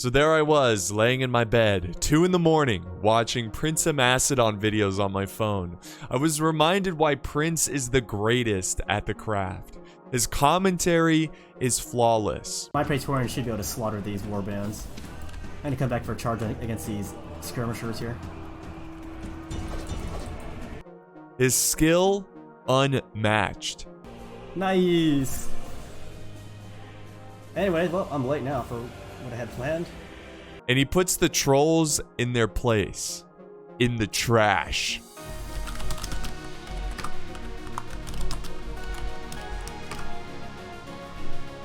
So there I was, laying in my bed, 2 in the morning, watching Prince of Macedon videos on my phone. I was reminded why Prince is the greatest at the craft. His commentary is flawless. My Praetorian should be able to slaughter these warbands. I'm gonna come back for a charge against these skirmishers here. His skill, unmatched. Nice! Anyway, well, I'm late now for what I had planned. And he puts the trolls in their place. In the trash.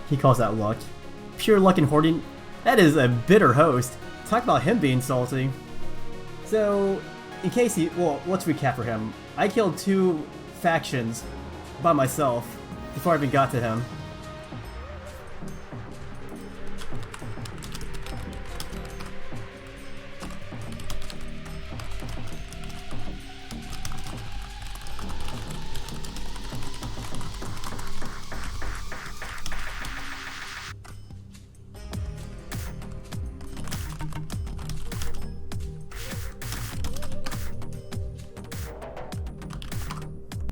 He calls that luck. Pure luck and hoarding. That is a bitter host. Talk about him being salty. So, in case well, let's recap for him. I killed 2 factions by myself before I even got to him.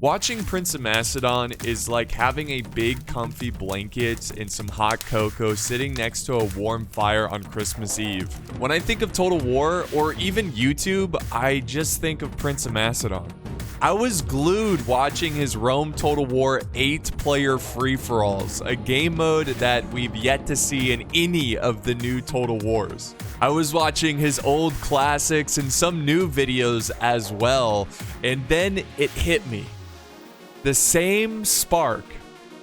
Watching Prince of Macedon is like having a big comfy blanket and some hot cocoa sitting next to a warm fire on Christmas Eve. When I think of Total War or even YouTube, I just think of Prince of Macedon. I was glued watching his Rome Total War 8-player free-for-alls, a game mode that we've yet to see in any of the new Total Wars. I was watching his old classics and some new videos as well, and then it hit me. The same spark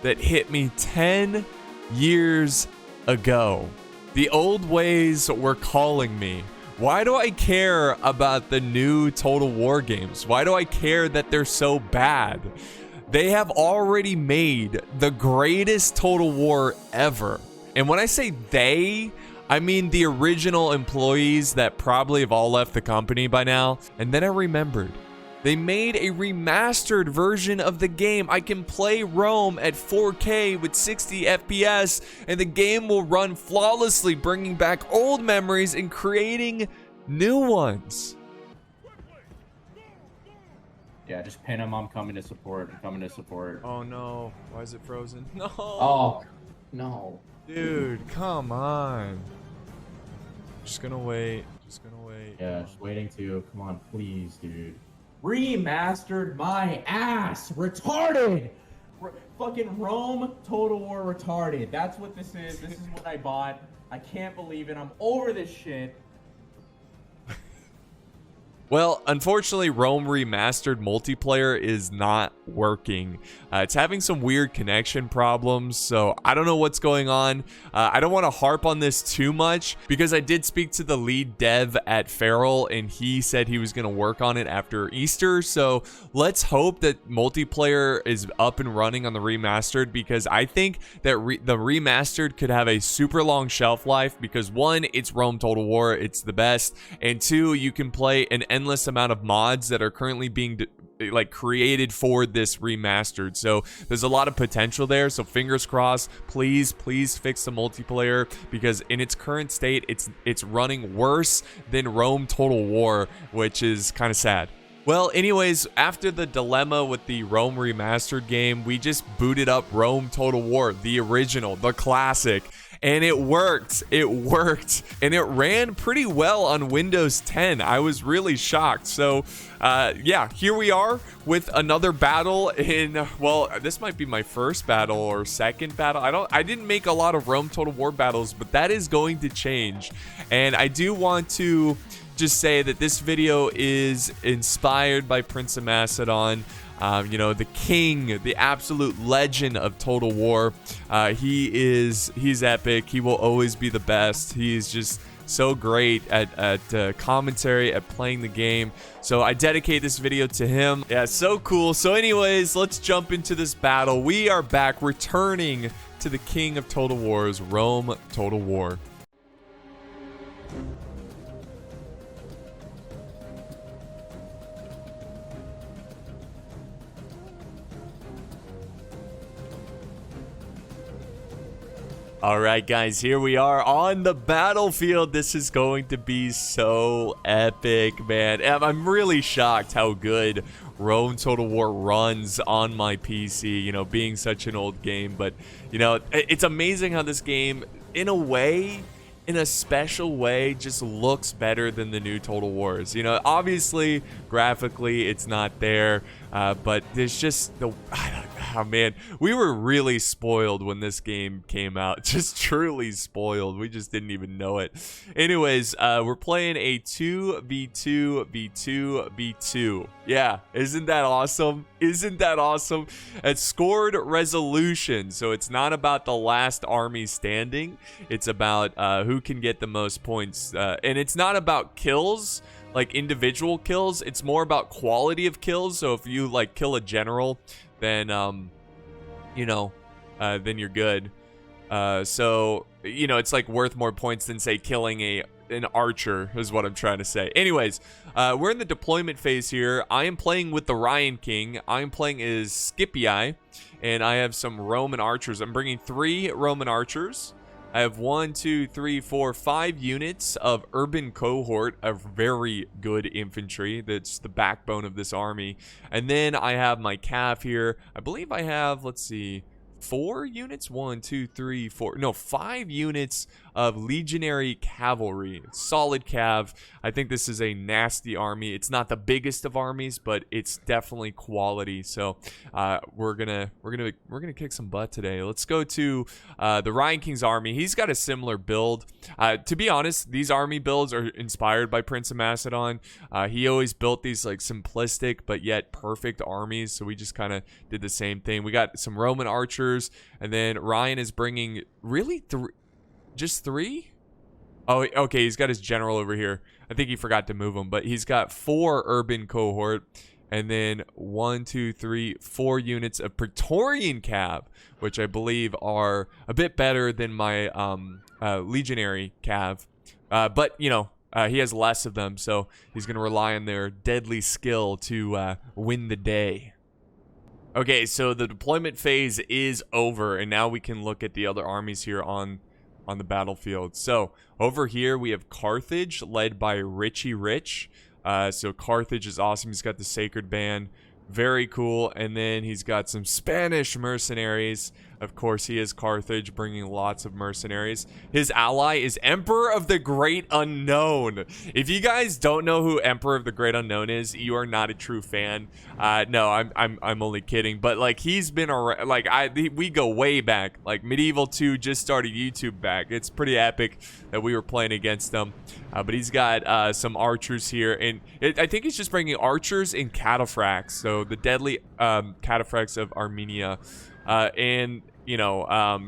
that hit me 10 years ago. The old ways were calling me. Why do I care about the new Total War games? Why do I care that they're so bad? They have already made the greatest Total War ever. And when I say they, I mean the original employees that probably have all left the company by now. And then I remembered. They made a remastered version of the game. I can play Rome at 4K with 60 FPS, and the game will run flawlessly, bringing back old memories and creating new ones. Yeah, just pin him. I'm coming to support. I'm coming to support. Oh no. Why is it frozen? No. Oh, no. Dude, come on. Just gonna wait. Yeah, just waiting to. Come on, please, dude. Remastered my ass. Retarded. Fucking Rome Total War retarded. That's what this is. This is what I bought. I can't believe it. I'm over this shit. Well, unfortunately, Rome Remastered multiplayer is not working. It's having some weird connection problems, so I don't know what's going on. I don't want to harp on this too much because I did speak to the lead dev at Feral, and he said he was going to work on it after Easter, so let's hope that multiplayer is up and running on the Remastered, because I think that the Remastered could have a super long shelf life because, 1, it's Rome Total War, it's the best, and 2, you can play an endless amount of mods that are currently being created for this remastered. So there's a lot of potential there. So fingers crossed. Please fix the multiplayer, because in its current state, it's running worse than Rome Total War, which is kind of sad. Well, anyways, after the dilemma with the Rome Remastered game, we just booted up Rome Total War, the original, the classic. And it worked. And it ran pretty well on Windows 10. I was really shocked. So, yeah, here we are with another battle in, well, this might be my first battle or second battle. I didn't make a lot of Rome Total War battles, but that is going to change. And I do want to just say that this video is inspired by Prince of Macedon. You know, the king, the absolute legend of Total War. He's epic. He will always be the best. He's just so great at commentary, at playing the game. So I dedicate this video to him. Yeah, so cool. So anyways, let's jump into this battle. We are back, returning to the king of Total Wars, Rome Total War. All right, guys, here we are on the battlefield. This is going to be so epic, man. I'm really shocked how good Rome Total War runs on my PC, you know, being such an old game. But, you know, it's amazing how this game, in a way, in a special way, just looks better than the new Total Wars. You know, obviously, graphically, it's not there, but there's just the... Oh man, we were really spoiled when this game came out. Just truly spoiled. We just didn't even know it. Anyways, we're playing a 2v2v2v2. Yeah, isn't that awesome? Isn't that awesome? It's scored resolution, so it's not about the last army standing. It's about who can get the most points, and it's not about kills, like individual kills. It's more about quality of kills. So if you like kill a general, then you know, then you're good. So you know, it's like worth more points than say killing an archer is what I'm trying to say. Anyways, we're in the deployment phase here. I am playing with the Ryan King. I'm playing as Scipii, and I have some Roman archers. I'm bringing 3 Roman archers. I have 5 units of urban cohort of very good infantry. That's the backbone of this army. And then I have my cav here. I believe I have, let's see, 4 units? 5 units of legionary cavalry. Solid cav. I think this is a nasty army. It's not the biggest of armies, but it's definitely quality. So we're gonna kick some butt today. Let's go to the Ryan King's army. He's got a similar build. To be honest, these army builds are inspired by Prince of Macedon. He always built these like simplistic but yet perfect armies. So we just kind of did the same thing. We got some Roman archers, and then Ryan is bringing really just 3? Oh, okay, he's got his general over here. I think he forgot to move him, but he's got 4 urban cohort, and then 4 units of Praetorian cav, which I believe are a bit better than my legionary cav. But, you know, he has less of them, so he's going to rely on their deadly skill to win the day. Okay, so the deployment phase is over, and now we can look at the other armies here on the battlefield. So over here we have Carthage, led by Richie Rich. So Carthage is awesome. He's got the Sacred Band, very cool. And then he's got some Spanish mercenaries. Of course, he is Carthage, bringing lots of mercenaries. His ally is Emperor of the Great Unknown. If you guys don't know who Emperor of the Great Unknown is, you are not a true fan. No, I'm only kidding. But like, he's been around. Like, we go way back. Like, Medieval 2 just started YouTube back. It's pretty epic that we were playing against them. But he's got some archers here, and I think he's just bringing archers and cataphracts. So the deadly cataphracts of Armenia, and you know,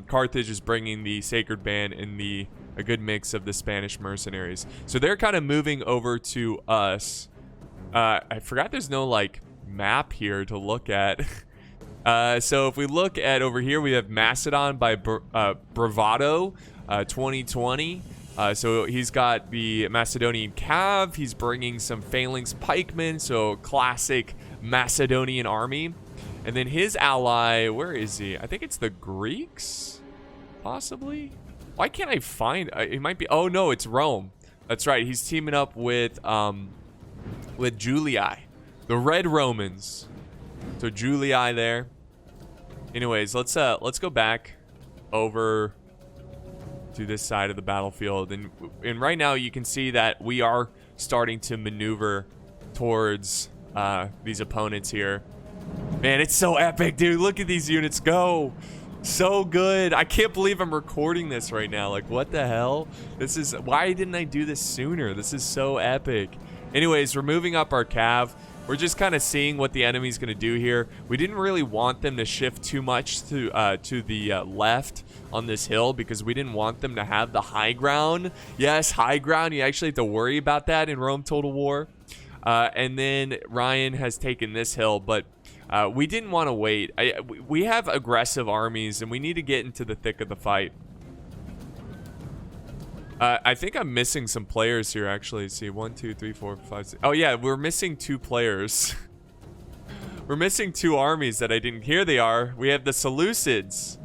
Carthage is bringing the Sacred Band and a good mix of the Spanish mercenaries. So they're kind of moving over to us. I forgot there's no like map here to look at. So if we look at over here, we have Macedon by Bravado 2020. So he's got the Macedonian cav. He's bringing some phalanx pikemen, so classic Macedonian army. And then his ally, where is he? I think it's the Greeks, possibly. Why can't I find? It might be. Oh no, it's Rome. That's right. He's teaming up with Julii, the Red Romans. So Julii there. Anyways, let's go back over to this side of the battlefield, and right now you can see that we are starting to maneuver towards these opponents here. Man, it's so epic, dude. Look at these units go. So good. I can't believe I'm recording this right now. Like, what the hell? Why didn't I do this sooner? This is so epic. Anyways, we're moving up our cav. We're just kind of seeing what the enemy's going to do here. We didn't really want them to shift too much to the left on this hill because we didn't want them to have the high ground. Yes, high ground. You actually have to worry about that in Rome Total War. And then Ryan has taken this hill, but we didn't want to wait. We have aggressive armies, and we need to get into the thick of the fight. I think I'm missing some players here, actually. Let's see, 1, 2, 3, 4, 5, 6. Oh, yeah, we're missing 2 players. We're missing 2 armies that I didn't... Here they are. We have the Seleucids.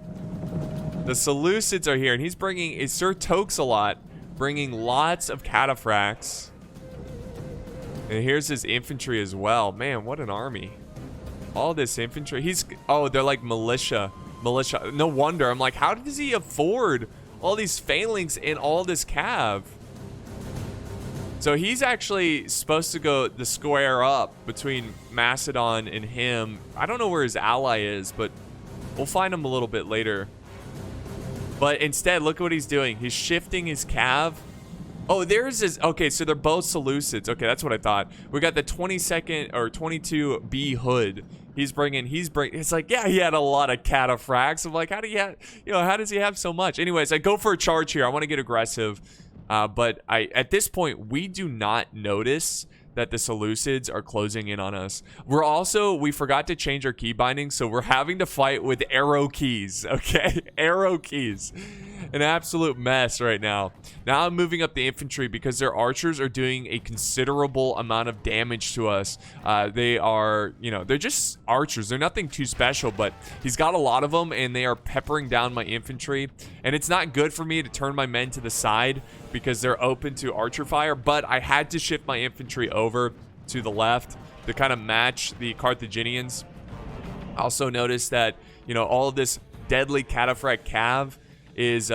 The Seleucids are here, and he's bringing Sir Toxalot, bringing lots of cataphracts. And here's his infantry as well. Man, what an army. All this infantry. Oh, they're like militia. No wonder. I'm like, how does he afford all these phalanx and all this cav? So he's actually supposed to go the square up between Macedon and him. I don't know where his ally is, but we'll find him a little bit later. But instead, look at what he's doing. He's shifting his cav. Oh, there's his... Okay, so they're both Seleucids. Okay, that's what I thought. We got the 22nd or 22B Hood. He's bringing... It's like, yeah, he had a lot of cataphracts. I'm like, how does he have so much? Anyways, I go for a charge here. I want to get aggressive. But at this point, we do not notice that the Seleucids are closing in on us. We forgot to change our key binding, so we're having to fight with arrow keys, okay? Arrow keys. An absolute mess right now. Now I'm moving up the infantry because their archers are doing a considerable amount of damage to us. They are, they're just archers. They're nothing too special, but he's got a lot of them, and they are peppering down my infantry. And it's not good for me to turn my men to the side because they're open to archer fire, but I had to shift my infantry over to the left to kind of match the Carthaginians. Also notice that, all of this deadly cataphract cav is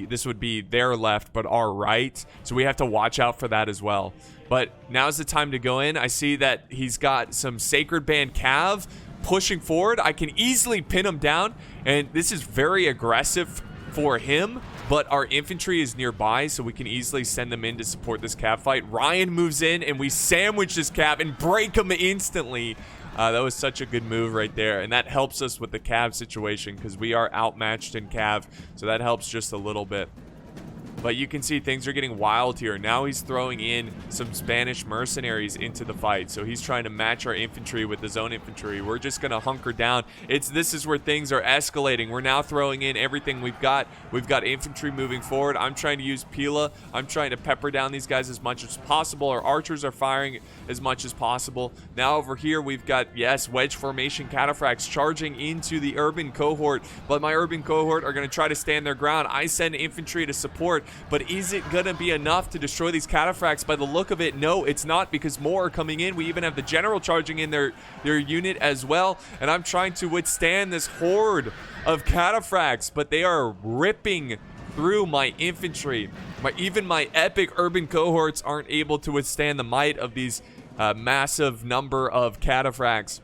this would be their left, but our right. So we have to watch out for that as well. But now's the time to go in. I see that he's got some Sacred Band cav pushing forward. I can easily pin him down, and this is very aggressive for him, but our infantry is nearby, so we can easily send them in to support this cav fight. Ryan moves in, and we sandwich this cav and break him instantly. That was such a good move right there, and that helps us with the cav situation because we are outmatched in cav, so that helps just a little bit. But you can see things are getting wild here. Now he's throwing in some Spanish mercenaries into the fight. So he's trying to match our infantry with his own infantry. We're just going to hunker down. This is where things are escalating. We're now throwing in everything we've got. We've got infantry moving forward. I'm trying to use Pila. I'm trying to pepper down these guys as much as possible. Our archers are firing as much as possible. Now over here, we've got, yes, wedge formation cataphracts charging into the urban cohort. But my urban cohort are going to try to stand their ground. I send infantry to support. But is it going to be enough to destroy these cataphracts? By the look of it, no, it's not, because more are coming in. We even have the general charging in their unit as well. And I'm trying to withstand this horde of cataphracts, but they are ripping through my infantry. Even my epic urban cohorts aren't able to withstand the might of these massive number of cataphracts.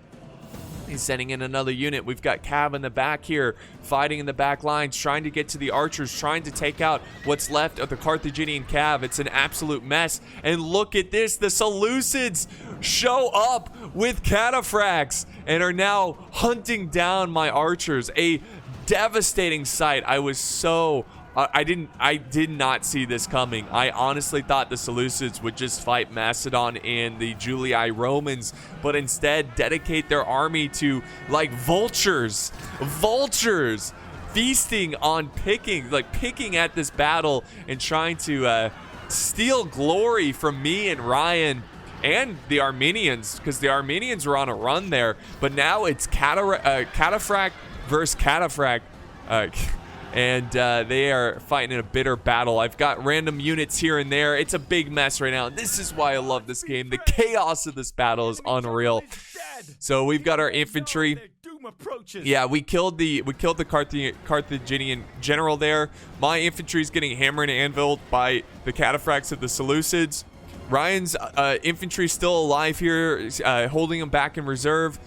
He's sending in another unit. We've got Cav in the back here, fighting in the back lines, trying to get to the archers, trying to take out what's left of the Carthaginian Cav. It's an absolute mess. And look at this. The Seleucids show up with cataphracts and are now hunting down my archers. A devastating sight. I did not see this coming. I honestly thought the Seleucids would just fight Macedon and the Julii Romans, but instead dedicate their army to, like, vultures, feasting on picking at this battle and trying to steal glory from me and Ryan and the Armenians, because the Armenians were on a run there. But now it's cataphract versus cataphract. And they are fighting in a bitter battle. I've got random units here and there. It's a big mess right now. This is why I love this game. The chaos of this battle is unreal. So we've got our infantry. Yeah, we killed the Carthaginian general there. My infantry is getting hammered and anviled by the cataphracts of the Seleucids. Ryan's infantry still alive here, holding him back in reserve.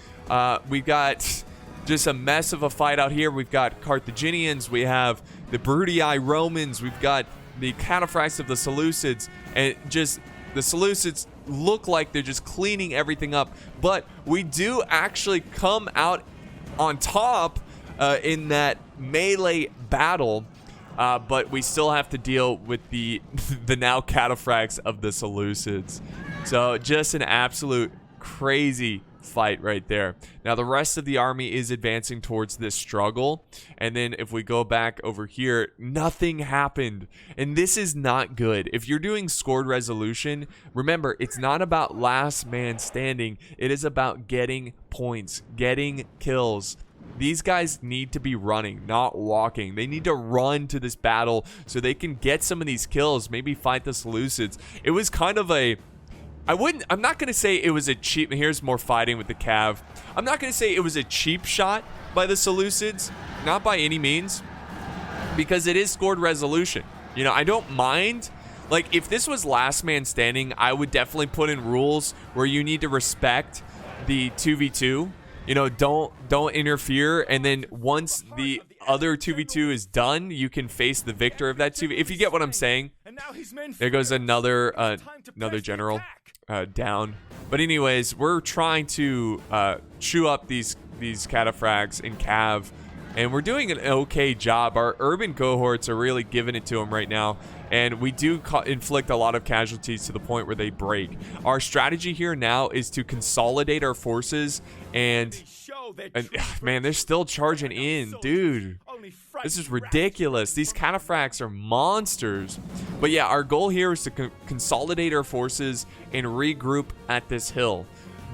We've got just a mess of a fight out here. We've got Carthaginians, we have the Bruttii Romans, we've got the cataphracts of the Seleucids, and just the Seleucids look like they're just cleaning everything up. But we do actually come out on top in that melee battle, but we still have to deal with the now cataphracts of the Seleucids. So just an absolute crazy fight right there. Now the rest of the army is advancing towards this struggle, and then if we go back over here, nothing happened, and this is not good. If you're doing scored resolution, remember, it's not about last man standing. It is about getting points, getting kills. These guys need to be running, not walking. They need to run to this battle so they can get some of these kills, maybe fight the Seleucids. It was kind of a... I'm not going to say it was a cheap... Here's more fighting with the Cav. I'm not going to say it was a cheap shot by the Seleucids. Not by any means. Because it is scored resolution. You know, I don't mind... Like, if this was last man standing, I would definitely put in rules where you need to respect the 2v2. You know, don't interfere, and then once the other 2v2 is done, you can face the victor of that 2v. If you get what I'm saying. There goes another general down. But anyways, we're trying to chew up these cataphracts in Cav, and we're doing an okay job. Our urban cohorts are really giving it to them right now. And we do inflict a lot of casualties to the point where they break. Our strategy here now is to consolidate our forces and man, they're still charging in, dude. This is ridiculous. These cataphracts are monsters. But yeah, our goal here is to consolidate our forces and regroup at this hill.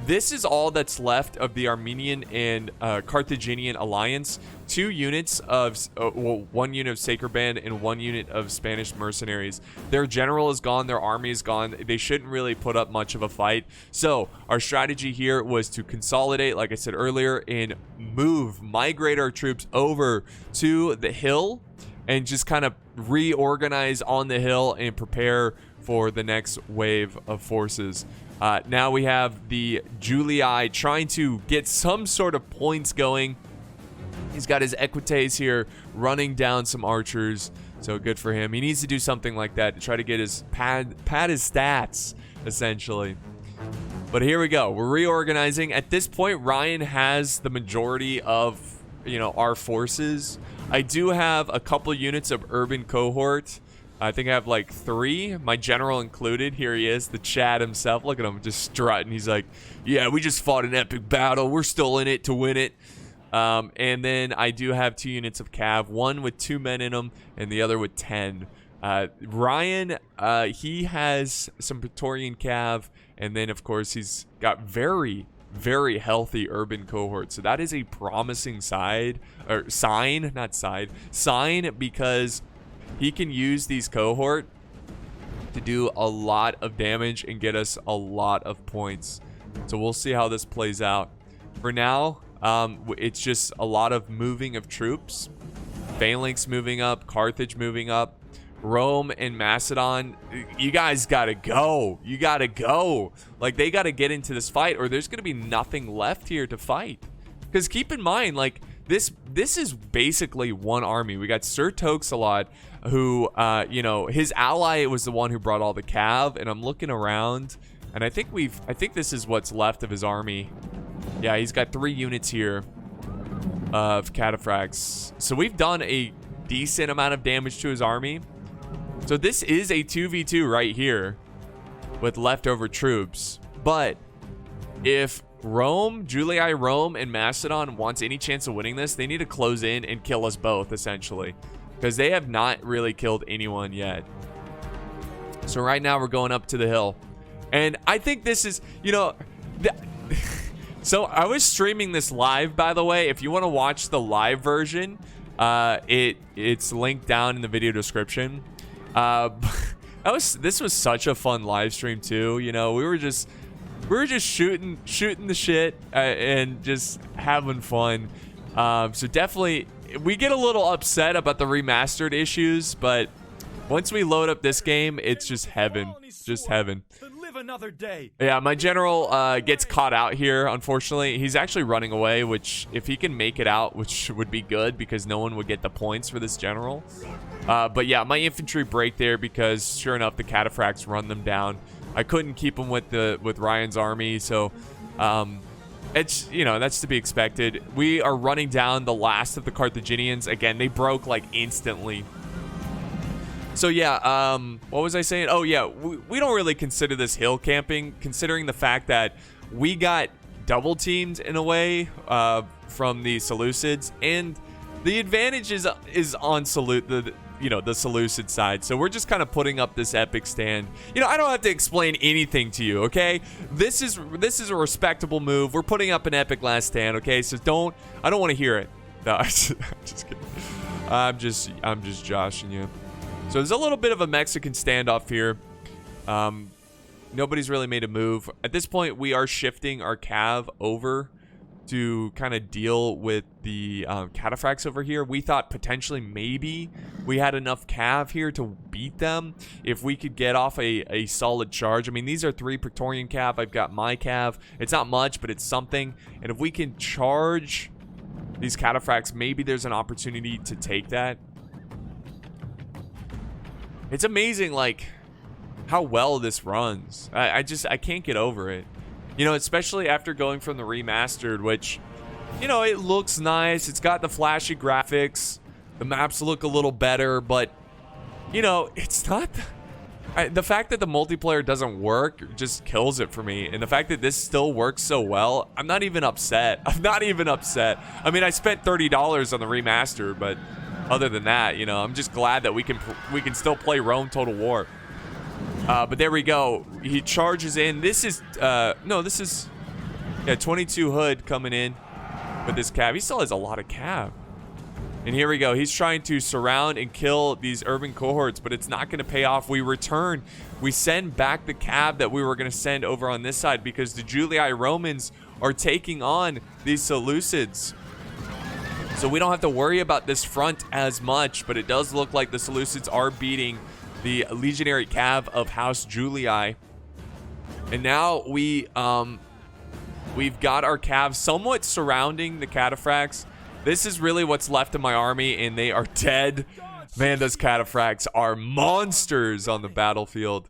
This is all that's left of the Armenian and Carthaginian alliance. 2 units of, well, 1 unit of Sacred Band and 1 unit of Spanish mercenaries. Their general is gone. Their army is gone. They shouldn't really put up much of a fight. So our strategy here was to consolidate, like I said earlier, and migrate our troops over to the hill and just kind of reorganize on the hill and prepare for the next wave of forces. Now we have the Julii trying to get some sort of points going. He's got his Equites here running down some archers. So good for him. He needs to do something like that to try to get his pad his stats, essentially. But here we go. We're reorganizing. At this point, Ryan has the majority of, you know, our forces. I do have a couple units of urban cohort. I think I have like 3, my general included. Here he is, the Chad himself. Look at him just strutting. He's like, yeah, we just fought an epic battle. We're still in it to win it. And then I do have 2 units of Cav, one with 2 men in them and the other with 10. Ryan, he has some Praetorian Cav, and then of course he's got very, very healthy urban cohort. So that is a promising sign, because he can use these cohort to do a lot of damage and get us a lot of points. So we'll see how this plays out. For now, it's just a lot of moving of troops. Phalanx moving up, Carthage moving up, Rome and Macedon. You guys gotta go. You gotta go. Like, they gotta get into this fight, or there's gonna be nothing left here to fight. Because keep in mind, like, this is basically one army. We got Sir Toxalot, who, you know, his ally was the one who brought all the Cav, and I'm looking around, and I think this is what's left of his army. Yeah, he's got 3 units here of cataphracts. So we've done a decent amount of damage to his army. So this is a 2v2 right here with leftover troops. But if Julii, Rome, and Macedon wants any chance of winning this, they need to close in and kill us both, essentially. Because they have not really killed anyone yet. So right now we're going up to the hill. And I think this is, you know... So I was streaming this live, by the way. If you want to watch the live version, it's linked down in the video description. This was such a fun live stream too. You know, we were just shooting the shit and just having fun. So definitely, we get a little upset about the remastered issues, but once we load up this game, it's just heaven. Just heaven. Another day. Yeah, my general gets caught out here, unfortunately. He's actually running away, which if he can make it out, which would be good because no one would get the points for this general. But yeah, my infantry break there because sure enough, the cataphracts run them down. I couldn't keep them with Ryan's army, so it's, you know, that's to be expected. We are running down the last of the Carthaginians. Again, they broke like instantly. So yeah, what was I saying? Oh yeah, we don't really consider this hill camping, considering the fact that we got double teamed in a way from the Seleucids, and the advantage is on you know, the Seleucid side. So we're just kind of putting up this epic stand. You know, I don't have to explain anything to you, okay? This is a respectable move. We're putting up an epic last stand, okay? So I don't want to hear it. No, I'm just kidding. I'm just joshing you. So there's a little bit of a Mexican standoff here. Nobody's really made a move. At this point, we are shifting our cav over to kind of deal with the cataphracts over here. We thought potentially maybe we had enough cav here to beat them if we could get off a solid charge. I mean, these are 3 Praetorian cav. I've got my cav. It's not much, but it's something. And if we can charge these cataphracts, maybe there's an opportunity to take that. It's amazing, like, how well this runs. I can't get over it. You know, especially after going from the remastered, which, you know, it looks nice. It's got the flashy graphics. The maps look a little better, but, you know, it's not... the fact that the multiplayer doesn't work just kills it for me. And the fact that this still works so well, I'm not even upset. I'm not even upset. I mean, I spent $30 on the remastered, but other than that, you know, I'm just glad that we can still play Rome Total War. But there we go. He charges in. This is, this is, 22 Hood coming in with this cav. He still has a lot of cav. And here we go. He's trying to surround and kill these urban cohorts, but it's not going to pay off. We return. We send back the cav that we were going to send over on this side because the Julii Romans are taking on these Seleucids. So we don't have to worry about this front as much, but it does look like the Seleucids are beating the legionary cav of House Julii. And now we've got our cav somewhat surrounding the cataphracts. This is really what's left of my army, and they are dead. Man, those cataphracts are monsters on the battlefield.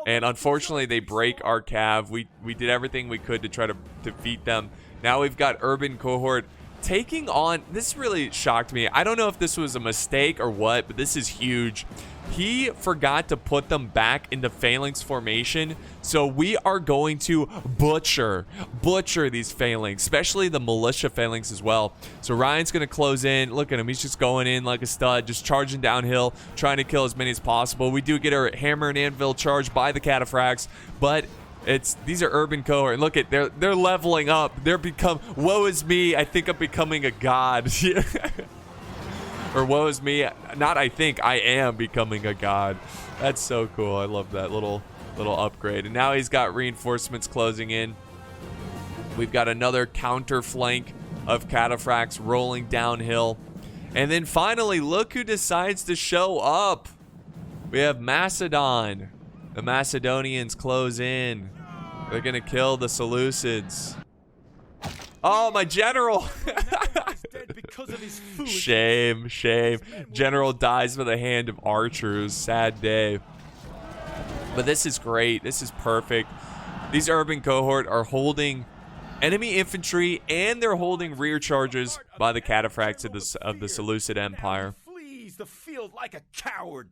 And unfortunately, they break our cav. We did everything we could to try to defeat them. Now we've got urban cohort taking on... This really shocked me. I don't know if this was a mistake or what, but this is huge. He forgot to put them back into phalanx formation, so we are going to butcher these phalanx, especially the militia phalanx as well. So Ryan's going to close in. Look at him. He's just going in like a stud, just charging downhill, trying to kill as many as possible. We do get our hammer and anvil charged by the cataphracts, but these are urban cohort. And look at, they're leveling up. Woe is me, I think I'm becoming a god. Or woe is me, not I think, I am becoming a god. That's so cool. I love that little upgrade. And now he's got reinforcements closing in. We've got another counter flank of cataphracts rolling downhill. And then finally, look who decides to show up. We have Macedon. The Macedonians close in. They're gonna kill the Seleucids. Oh, my general. Shame. General dies by the hand of archers. Sad day. But this is great. This is perfect. These urban cohort are holding enemy infantry, and they're holding rear charges by the cataphracts of the Seleucid Empire. Flees the field like a coward.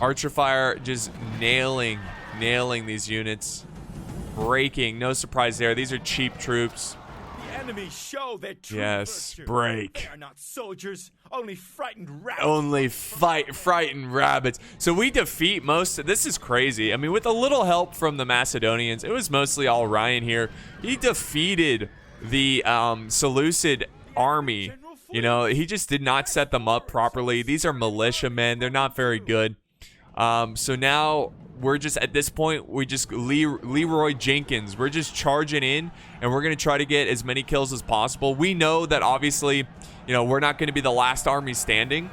Archer fire just nailing these units. Breaking. No surprise there. These are cheap troops. The enemy show their true yes, virtue. break. They are not soldiers, only frightened rabbits. Only frightened rabbits. So we defeat most. This is crazy. I mean, with a little help from the Macedonians, it was mostly all Ryan here. He defeated the Seleucid army. You know, he just did not set them up properly. These are militiamen. They're not very good. So now we're just, at this point, we just Leroy Jenkins. We're just charging in, and we're going to try to get as many kills as possible. We know that, obviously, you know, we're not going to be the last army standing,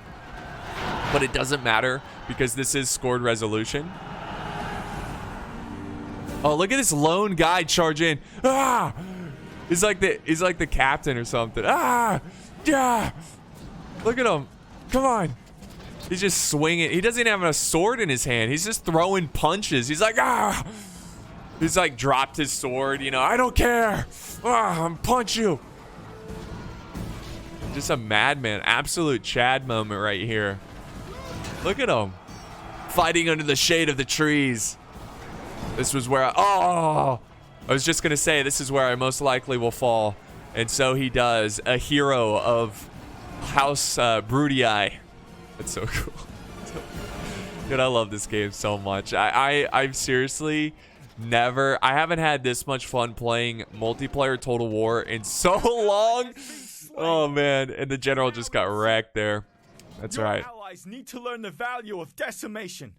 but it doesn't matter because this is scored resolution. Oh, look at this lone guy charge in. Ah! He's like the captain or something. Ah! Yeah! Look at him. Come on. He's just swinging. He doesn't even have a sword in his hand. He's just throwing punches. He's like, ah! He's like dropped his sword, you know. I don't care. Ah, I'm punch you. Just a madman. Absolute Chad moment right here. Look at him. Fighting under the shade of the trees. This was where I was just going to say, this is where I most likely will fall. And so he does. A hero of House Brudii. That's so cool. Dude, I love this game so much. I've seriously never, I haven't had this much fun playing multiplayer Total War in so long. Oh man, and the general just got wrecked there. That's right. Your allies need to learn the value of decimation.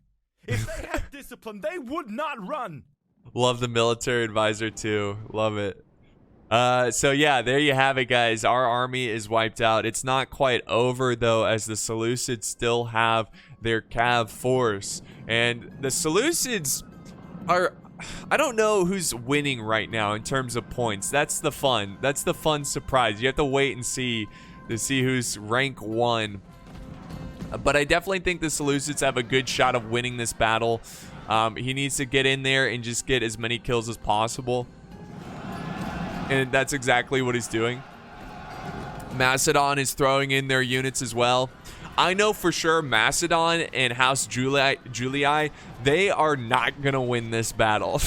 If they had discipline, they would not run. Love the military advisor too. Love it. So yeah, there you have it, guys. Our army is wiped out. It's not quite over though, as the Seleucids still have their Cav force, and the Seleucids are, I don't know who's winning right now in terms of points. That's the fun. That's the fun surprise. You have to wait and see to see who's rank 1. But I definitely think the Seleucids have a good shot of winning this battle. He needs to get in there and just get as many kills as possible. And that's exactly what he's doing. Macedon is throwing in their units as well. I know for sure Macedon and House Julii, they are not going to win this battle.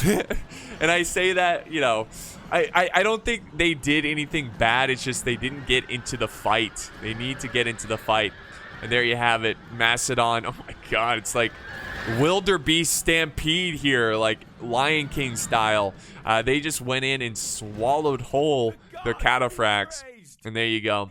And I say that, you know, I don't think they did anything bad. It's just they didn't get into the fight. They need to get into the fight. And there you have it. Macedon. Oh my God. It's like wildebeest stampede here, like Lion King style. They just went in and swallowed whole their cataphracts. And there you go.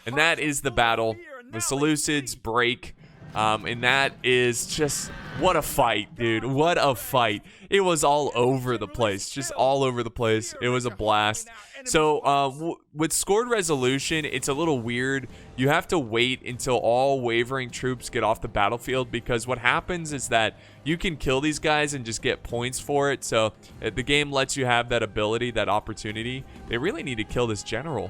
And that is the battle. The Seleucids break. And that is just, what a fight, dude. What a fight. It was all over the place. Just all over the place. It was a blast. So with scored resolution, it's a little weird. You have to wait until all wavering troops get off the battlefield, because what happens is that you can kill these guys and just get points for it. So the game lets you have that ability, that opportunity. They really need to kill this general.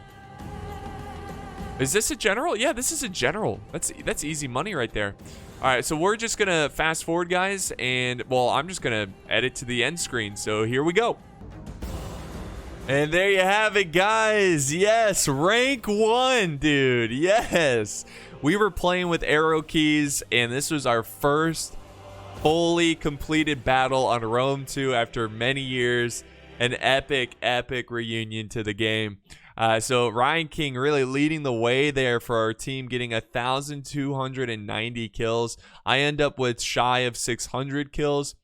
Is this a general? Yeah, this is a general. That's easy money right there. All right, so we're just gonna fast forward, guys, and well, I'm just gonna edit to the end screen. So here we go. And there you have it, guys. Yes, rank 1, dude. Yes. We were playing with arrow keys, and this was our first fully completed battle on Rome 2 after many years. An epic, epic reunion to the game. So Ryan King really leading the way there for our team, getting 1,290 kills. I end up with shy of 600 kills,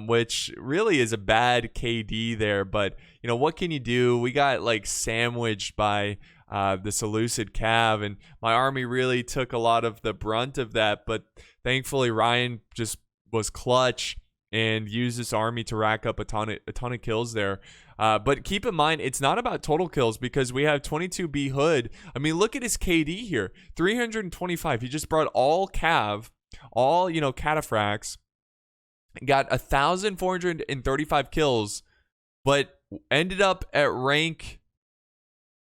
which really is a bad KD there. But, you know, what can you do? We got, like, sandwiched by the Seleucid Cav, and my army really took a lot of the brunt of that. But thankfully, Ryan just was clutch and used this army to rack up a ton of kills there. But keep in mind, it's not about total kills, because we have 22B Hood. I mean, look at his KD here, 325. He just brought all Cav, all, you know, cataphracts, got 1,435 kills, but ended up at rank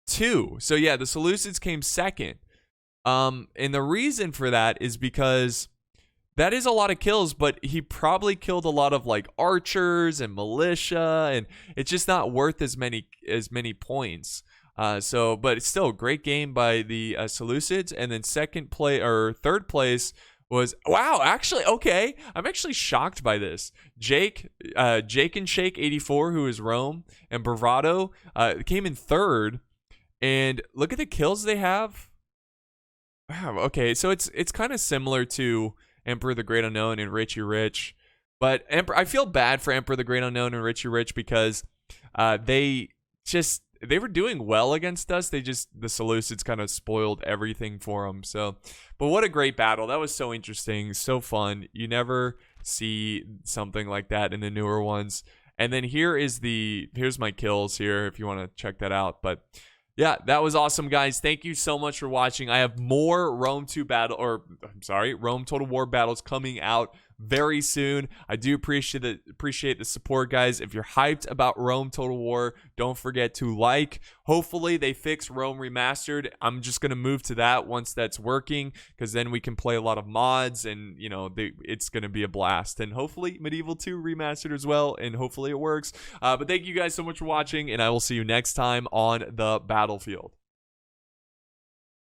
2. So yeah, the Seleucids came second. And the reason for that is because that is a lot of kills, but he probably killed a lot of, like, archers and militia, and it's just not worth as many points. But it's still a great game by the Seleucids. And then third place was, wow, actually, okay, I'm actually shocked by this. Jake and Shake 84, who is Rome, and Bravado came in third, and look at the kills they have. Wow, okay, so it's kind of similar to Emperor the Great Unknown and Richie Rich, but I feel bad for Emperor the Great Unknown and Richie Rich, because they were doing well against us. The Seleucids kind of spoiled everything for them. So, but what a great battle. That was so interesting, so fun. You never see something like that in the newer ones. And then here's my kills here if you want to check that out. But yeah, that was awesome, guys. Thank you so much for watching. I have more Rome Total War battles coming out very soon. I do appreciate the support, guys. If you're hyped about Rome Total War, don't forget to like. Hopefully they fix Rome Remastered. I'm just going to move to that once that's working, because then we can play a lot of mods, and, you know, it's going to be a blast. And hopefully Medieval 2 Remastered as well, and hopefully it works. But thank you guys so much for watching, and I will see you next time on the battlefield.